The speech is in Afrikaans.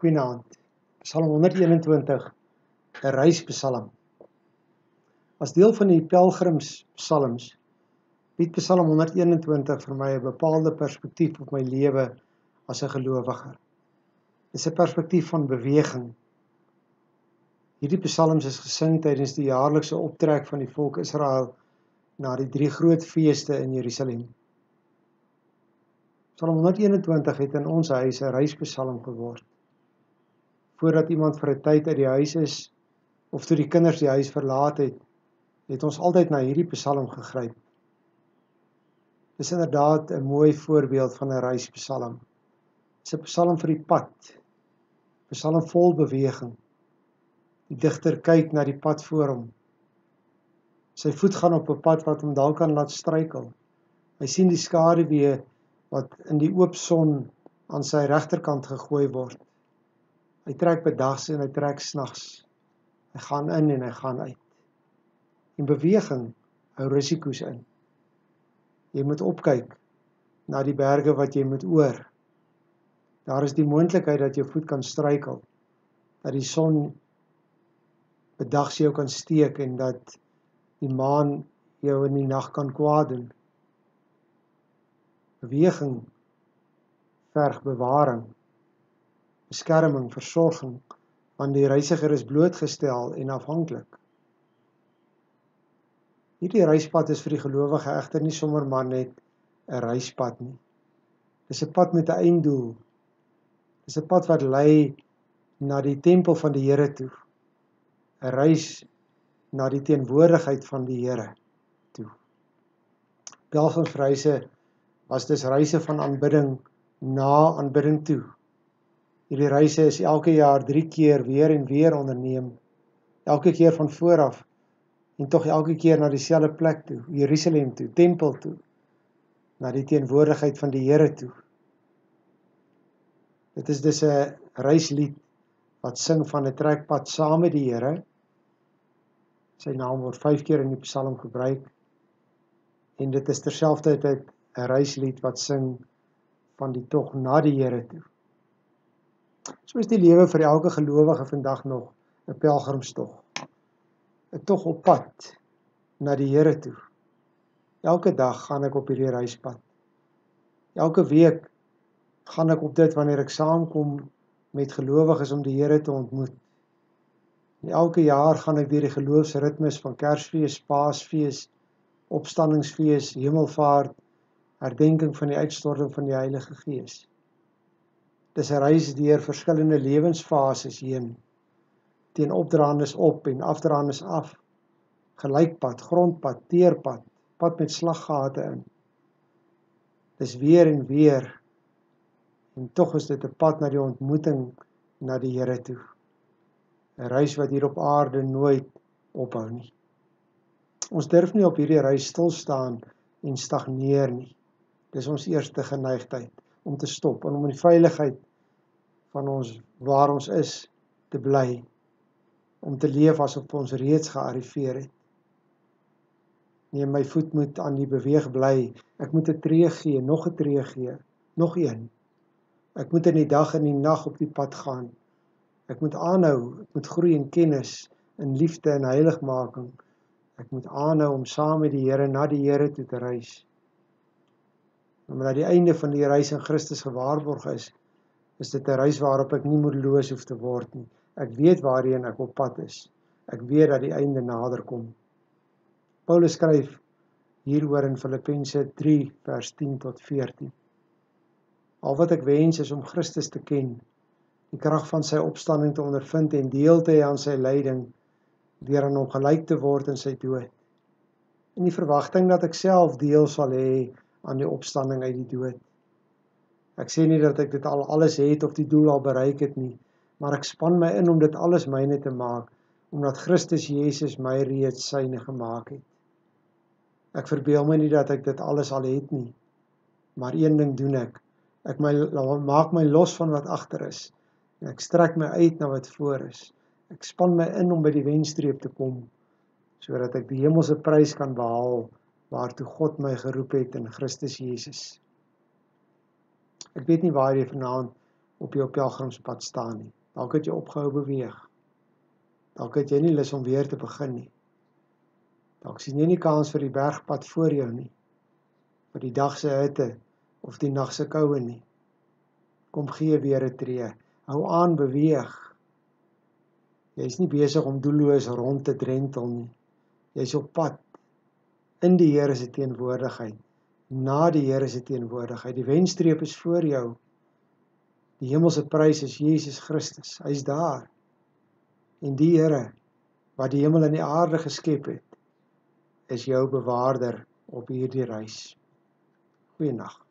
Goeienaand. Psalm 121, 'n reispsalm. As deel van die pelgrimspsalms bied Psalm 121 vir my 'n bepaalde perspektief op my lewe as 'n gelowige. Dis 'n perspektief van beweging. Hierdie psalms is gesing tydens die jaarlikse optrek van die volk Israel na die 3 groot feeste in Jerusalem. Psalm 121 het in ons huis 'n reispsalm geword. Voordat iemand vir 'n tyd uit die huis is, of toe die kinders die huis verlaat het ons altyd na hierdie psalm gegryp. Dis inderdaad 'n mooi voorbeeld van 'n reispsalm. Dis 'n psalm vir die pad, psalm vol beweging. Die digter kyk na die pad voor hom. Sy voet gaan op 'n pad wat hom dalk kan laat struikel. Hy sien die skaduwee wat in die oop son aan sy regterkant gegooi word. Hy trek bedags en hy trek snags. Hy gaan in en hy gaan uit. En beweging hou risiko's in. Jy moet opkyk na die berge wat jy moet oor. Daar is die moontlikheid dat jou voet kan struikel, dat die son bedags jou kan steek en dat die maan jou in die nag kan kwaad doen. Beweging verg bewaring, beskerming, versorging, want die reisiger is blootgestel en afhanklik. Hierdie reispad is vir die gelowige egter nie sommer maar net 'n reispad nie. Dis 'n pad met 'n einddoel. Dis 'n pad wat lei na die tempel van die Here toe. 'n Reis na die teenwoordigheid van die Here toe. Pelgrimsreise was dus reise van aanbidding na aanbidding toe. Hierdie reise is elke jaar 3 keer weer en weer onderneem. Elke keer van vooraf en tog elke keer na dieselfde plek toe, Jerusalem toe, tempel toe, na die teenwoordigheid van die Here toe. Dit is dus 'n reislied wat sing van 'n trekpad saam met die Here. Sy naam word 5 keer in die psalm gebruik en dit is terselfdertyd 'n reislied wat sing van die tog na die Here toe. So is die lewe vir elke gelowige vandag nog 'n pelgrimstog. 'n Tog op pad na die Here toe. Elke dag gaan ek op hierdie reispad. Elke week gaan ek op dit wanneer ek saamkom met gelowiges om die Here te ontmoet. En elke jaar gaan ek deur die geloofsritmes van Kersfees, Paasfees, Opstandingsfees, Hemelvaart, herdenking van die uitstorting van die Heilige Gees. Dis 'n reis deur verskillende lewensfases heen, teen opdraandes op en afdraandes af, gelykpad, grondpad, teerpad, pad met slaggate in. Dis weer en weer, en tog is dit 'n pad na die ontmoeting na die Here toe. 'n Reis wat hier op aarde nooit ophou nie. Ons durf nie op hierdie reis stil staan en stagneer nie. Dis ons eerste geneigtheid om te stop en om in die veiligheid van ons waar ons is te bly, om te leef asof ons reeds gearriveer het. Nee, my voet moet aan die beweeg bly. Ek moet 'n tree gee, nog 'n tree gee, nog een. Ek moet in die dag en die nag op die pad gaan. Ek moet aanhou, ek moet groei in kennis, in liefde en heiligmaking. Ek moet aanhou om saam met die Here na die Here toe te reis. Omdat die einde van die reis in Christus gewaarborg is dit 'n reis waarop ek nie moedeloos hoef te word nie. Ek weet waarheen ek op pad is. Ek weet dat die einde nader kom. Paulus skryf hieroor in Filippense 3 vers 10 tot 14. Al wat ek wens is om Christus te ken, die krag van sy opstanding te ondervind en deel te hê aan sy lyding, deur aan hom gelyk te word in sy dood. In die verwagting dat ek self deel sal hê aan die opstanding uit die dood. Ek sê nie dat ek dit alles het of die doel al bereik het nie, maar ek span my in om dit alles myne te maak, omdat Christus Jesus my reeds syne gemaak het. Ek verbeel my nie dat ek dit alles al het nie, maar een ding doen ek. Ek maak my los van wat agter is, en ek strek my uit na wat voor is. Ek span my in om by die wenstreep te kom, sodat ek die hemelse prys kan behaal, waartoe God my geroep het in Christus Jesus. Ek weet nie waar jy vanaand op jou pelgrimspad staan nie. Dalk het jy opgehou beweeg. Dalk het jy nie lus om weer te begin nie. Dalk sien jy nie kans vir die bergpad voor jou nie, vir die dag se hitte of die nag se koue nie. Kom gee weer 'n tree. Hou aan beweeg. Jy is nie besig om doelloos rond te drentel nie. Jy is op pad in die Here se teenwoordigheid, na die Here se teenwoordigheid. Die wenstreep is voor jou. Die hemelse prys is Jesus Christus. Hy's daar. En die Here wat die hemel en die aarde geskep het, is jou bewaarder op hierdie reis. Goeienaand.